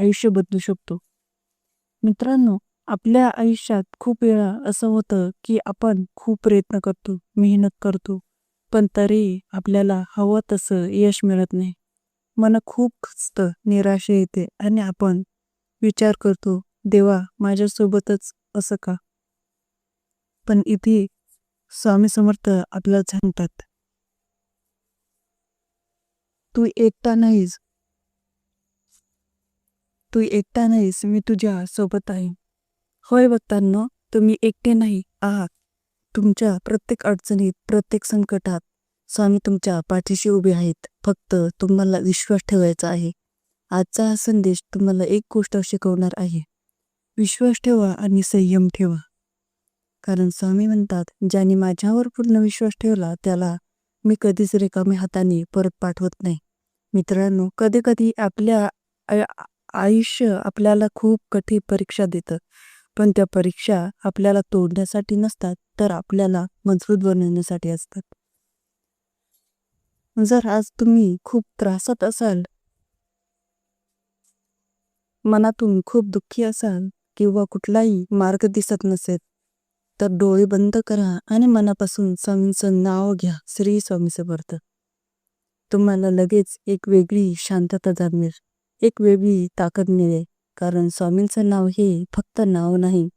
आयुष्य बदलू शकतो. मित्रांनो, आपल्या आयुष्यात खूप वेळा असं होतं की आपण खूप प्रयत्न करतो, मेहनत करतो, पण तरी आपल्याला हवं तसं यश मिळत नाही. मन खूप खचतं, निराशा येते आणि आपण विचार करतो, देवा माझ्यासोबतच असं का? पण इथे स्वामी समर्थ आपल्याला सांगतात, तू एकटा नाहीस, तू एकटा नाहीस, मी तुझ्या सोबत आहे. होय भक्तांनो, तुम्ही एकटे नाही आहात. तुमच्या प्रत्येक अडचणीत, प्रत्येक संकटात स्वामी तुमच्या पाठीशी उभे आहेत. फक्त तुम्हाला विश्वास ठेवायचा आहे. आजचा हा संदेश तुम्हाला एक गोष्ट शिकवणार आहे. विश्वास ठेवा आणि संयम ठेवा. कारण स्वामी म्हणतात, ज्याने माझ्यावर पूर्ण विश्वास ठेवला त्याला मी कधीच रिकाम्या हाताने परत पाठवत नाही. मित्रांनो, कधी कधी आपल्या आयुष्य आपल्याला खूप कठीण परीक्षा देतं, पण त्या परीक्षा आपल्याला तोडण्यासाठी नसतात, तर आपल्याला मजबूत बनवण्यासाठी असतात. जर आज तुम्ही खूप त्रासात असाल, मनातून खूप दुःखी असाल किंवा कुठलाही मार्ग दिसत नसेल, तर डोळे बंद करा आणि मनापासून स्वामींचं नाव घ्या, श्री स्वामी समर्थ. तुम्हाला लगेच एक वेगळी शांतता जाणवेल, एक वेगळी ताकद मिळेल. कारण स्वामींचं नाव हे फक्त नाव नाही,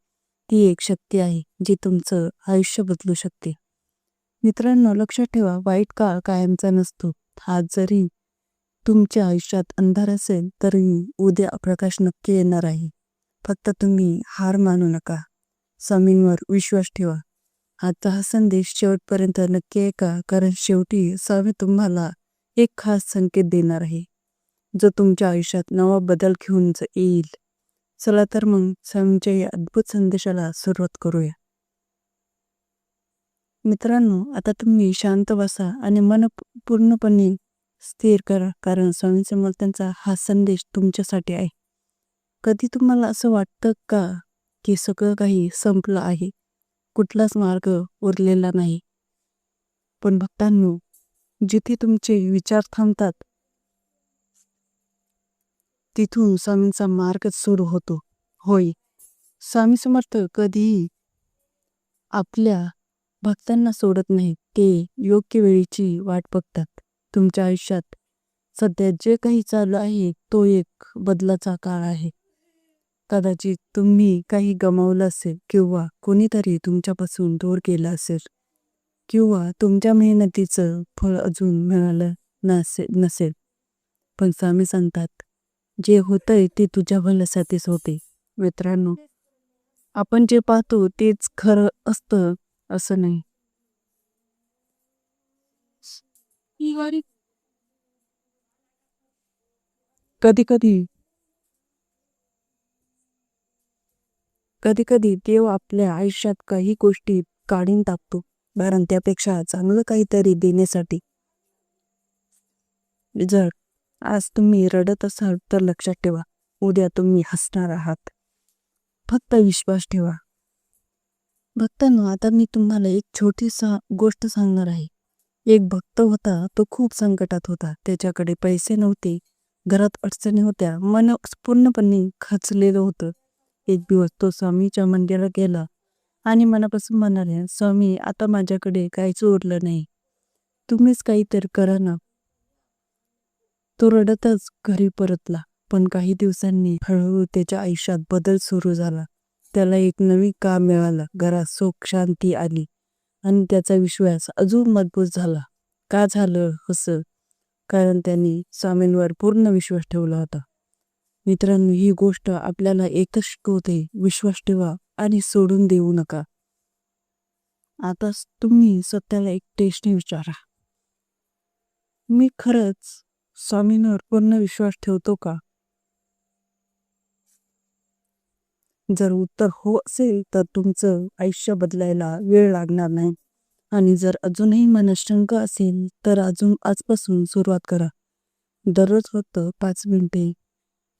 ती एक शक्ती आहे जी तुमचं आयुष्य बदलू शकते. मित्रांनो, लक्षात ठेवा, वाईट काळ कायमचा नसतो. आज जरी तुमच्या आयुष्यात अंधार असेल तरी उद्या प्रकाश नक्की येणार आहे. फक्त तुम्ही हार मानू नका, स्वामींवर विश्वास ठेवा. आजचा हा संदेश शेवटपर्यंत नक्की ऐका, कारण शेवटी स्वामी तुम्हाला एक खास संकेत देणार आहे, जो तुमच्या आयुष्यात नवा बदल घेऊन येईल. चला तर मग स्वामींच्या या अद्भुत संदेशाला सुरुवात करूया. मित्रांनो, आता तुम्ही शांत बसा आणि मन पूर्णपणे स्थिर करा, कारण स्वामी समर्थांचा हा संदेश तुमच्यासाठी आहे. कधी तुम्हाला असं वाटतं का की सगळं काही संपलं आहे, कुठलाच मार्ग उरलेला नाही? पण भक्तांनो, जिथे तुमचे विचार थांबतात तिथून स्वामींचा मार्ग सुरू होतो. होय, स्वामी समर्थ कधीही आपल्या भक्तांना सोडत नाहीत. ते योग्य वेळेची वाट बघतात. तुमच्या आयुष्यात सध्या जे काही चालू आहे तो एक बदलाचा काळ आहे. कदाचित तुम्ही काही गमावलं असेल किंवा कोणीतरी तुमच्यापासून दूर गेलं असेल किंवा तुमच्या मेहनतीचं फळ अजून मिळालं नसेल. पण स्वामी सांगतात, जे होतंय ते तुझ्या भल्यासाठीच होते. मित्रांनो, आपण जे पाहतो तेच खरं असतं असं नाही. कधी कधी देव आपल्या आयुष्यात काही गोष्टी काढून टाकतो, कारण त्यापेक्षा चांगलं काहीतरी देण्यासाठी. जर आज तुम्ही रडत असाल तर लक्षात ठेवा, उद्या तुम्ही हसणार आहात. फक्त विश्वास ठेवा. भक्तांनो, आता मी तुम्हाला एक छोटीसा गोष्ट सांगणार आहे. एक भक्त होता, तो खूप संकटात होता. त्याच्याकडे पैसे नव्हते, घरात अडचणी होत्या, मन पूर्णपणे खचलेलं होतं. एक दिवस तो स्वामीच्या मंदिरात गेला आणि मनापासून म्हणाले, स्वामी, आता माझ्याकडे काहीच उरलं नाही, तुम्हीच काहीतरी करा ना. तो रडतच घरी परतला. पण काही दिवसांनी हळूहळू त्याच्या आयुष्यात बदल सुरू झाला. त्याला एक नवीन काम मिळालं, घरात सुख शांती आली आणि त्याचा विश्वास अजून मजबूत झाला. का झालं असं? कारण त्यांनी स्वामींवर पूर्ण विश्वास ठेवला होता. मित्रांनो, ही गोष्ट आपल्याला एकच शिकवते, विश्वास ठेवा आणि सोडून देऊ नका. आता तुम्ही स्वतःला एक प्रश्न विचारा, मी खरंच स्वामींवर पूर्ण विश्वास ठेवतो का? जर उत्तर हो असेल तर तुमचं आयुष्य बदलायला वेळ लागणार नाही. आणि जर अजूनही मनात शंका असेल तर आजपासून सुरुवात करा. दररोज फक्त 5 मिनिटे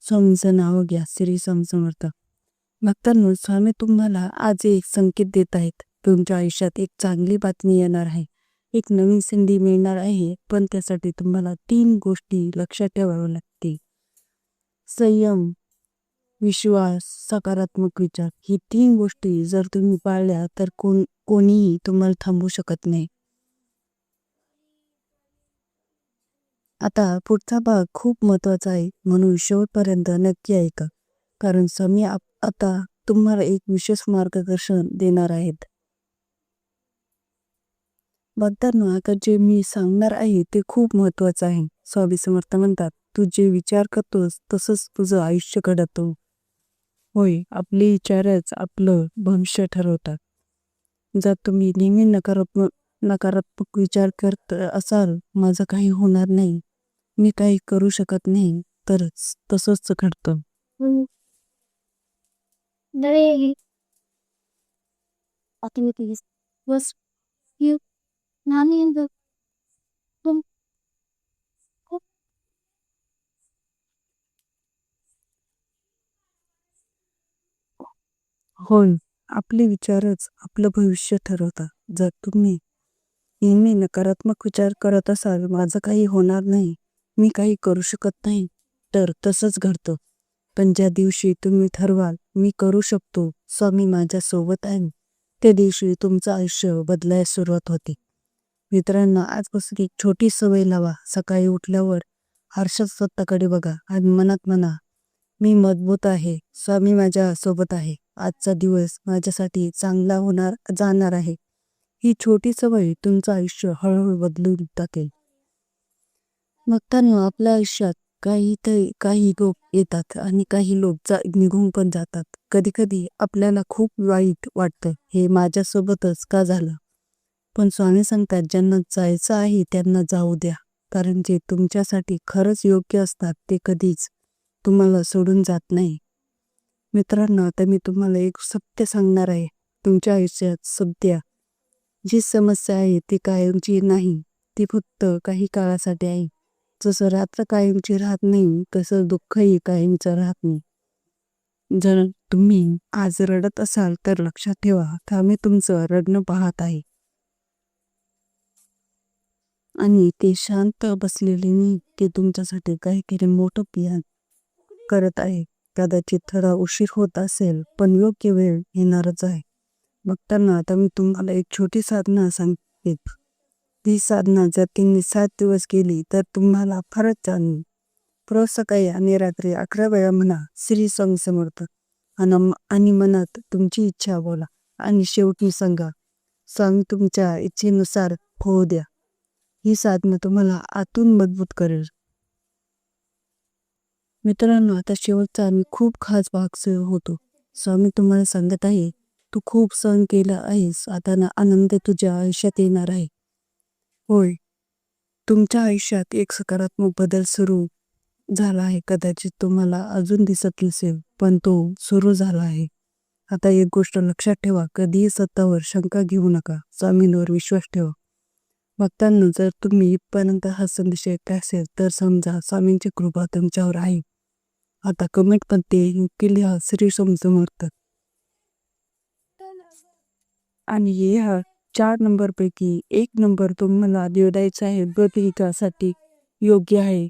स्वामींचं नाव घ्या, श्री स्वामी समर्थ. भक्तांनो, स्वामी तुम्हाला आज एक संकेत देत आहेत. तुमच्या आयुष्यात एक चांगली बातमी येणार आहे, एक नवीन संधी मिळणार आहे. पण त्यासाठी तुम्हाला 3 गोष्टी लक्षात ठेवाव्या लागतील: संयम, विश्वास, सकारात्मक विचार ही 3 गोष्टी जर तुम्ही पाळल्या तर कोणीही तुम्हाला थांबवू शकत नाही. आता पुढचा भाग खूप महत्वाचा आहे, म्हणून शेवटपर्यंत नक्की ऐका. कारण स्वामी आता तुम्हाला एक विशेष मार्गदर्शन देणार आहेत. भक्तांनो, आता जे मी सांगणार आहे ते खूप महत्वाचं आहे. स्वामी समर्थ म्हणतात, तू जे विचार करतोस तसंच तुझं आयुष्य घडतं. होय, आपले विचारच आपलं भविष्य ठरवतात. जर तुम्ही नेहमी नकारात्मक विचार करत असाल, माझं काही होणार नाही, मी काही करू शकत नाही, तर तसंच घडतं. activities was you nani in the room. होय, आपले विचारच आपलं भविष्य ठरवतात. जर तुम्ही नेहमी नकारात्मक विचार करत असाल, माझं काही होणार नाही, मी काही करू शकत नाही, तर तसंच घडतं. पण ज्या दिवशी तुम्ही ठरवाल, मी करू शकतो, स्वामी माझ्या सोबत आहे, त्या दिवशी तुमचं आयुष्य बदलायला सुरुवात होते. मित्रांनो, आजपासून एक छोटी सवय लावा. सकाळी उठल्यावर आरशात स्वतःकडे बघा आणि मनात म्हणा, मी मजबूत आहे, स्वामी माझ्या सोबत आहे, आजचा दिवस माझ्यासाठी चांगला जाणार आहे. ही छोटी सवय तुमचं आयुष्य हळूहळू बदलून टाकेल. बघताना आपल्या आयुष्यात काही लोक येतात आणि काही लोक निघून पण जातात. कधी कधी आपल्याला खूप वाईट वाटतं, हे माझ्यासोबतच का झालं. पण स्वामी सांगतात, ज्यांना जायचं आहे त्यांना जाऊ द्या. कारण जे तुमच्यासाठी खरंच योग्य असतात ते कधीच तुम्हाला सोडून जात नाही. मित्रांनो, आता मी तुम्हाला एक सत्य सांगणार आहे. तुमच्या आयुष्यात सध्या जी समस्या आहे ती कायमची नाही, ती फक्त काही काळासाठी आहे. जसं रात्र कायमची राहत नाही, तसं दुःखही कायमचं राहत नाही. जर तुम्ही आज रडत असाल तर लक्षात ठेवा, आम्ही तुमचं रडणं पाहत आहे आणि ते शांत बसलेले नाही, ते तुमच्यासाठी काहीतरी मोठं प्लॅन करत आहे. कदाचित थोडा उशीर होत असेल, पण योग्य वेळ येणारच आहे. बघताना आता मी तुम्हाला एक छोटी साधना सांगते. ती साधना जर तुम्ही 7 दिवस केली तर तुम्हाला फारच जाणवेल. रोज सकाळी आणि रात्री 11 वेळा म्हणा, श्री स्वामी समर्थ आणि मनात तुमची इच्छा बोला आणि शेवटी सांगा, स्वामी तुमच्या इच्छेनुसार होऊ द्या. ही साधना तुम्हाला आतून मजबूत करेल. मित्रांनो, आता शेवटचा आणि खूप खास भाग सुरू होतो. स्वामी तुम्हाला सांगत आहे, तू खूप सहन केलं आहेस, आता ना आनंद तुझ्या आयुष्यात येणार आहे. होय, तुमच्या आयुष्यात एक सकारात्मक बदल सुरू झाला आहे. कदाचित तुम्हाला अजून दिसत नसेल, पण तो सुरू झाला आहे. आता एक गोष्ट लक्षात ठेवा, कधीही स्वतःवर शंका घेऊ नका, स्वामींवर विश्वास ठेवा. भक्तांनो, जर तुम्ही इथपर्यंत हा संदेश ऐकला असेल तर समजा स्वामींची कृपा तुमच्यावर आहे. आता कमेंट मध्ये लिहा, श्री स्वामी समर्थ. आणि ह्या 4 नंबरपैकी 1 नंबर तुम्हाला निवडायचा आहे, बदलिकासाठी योग्य आहे.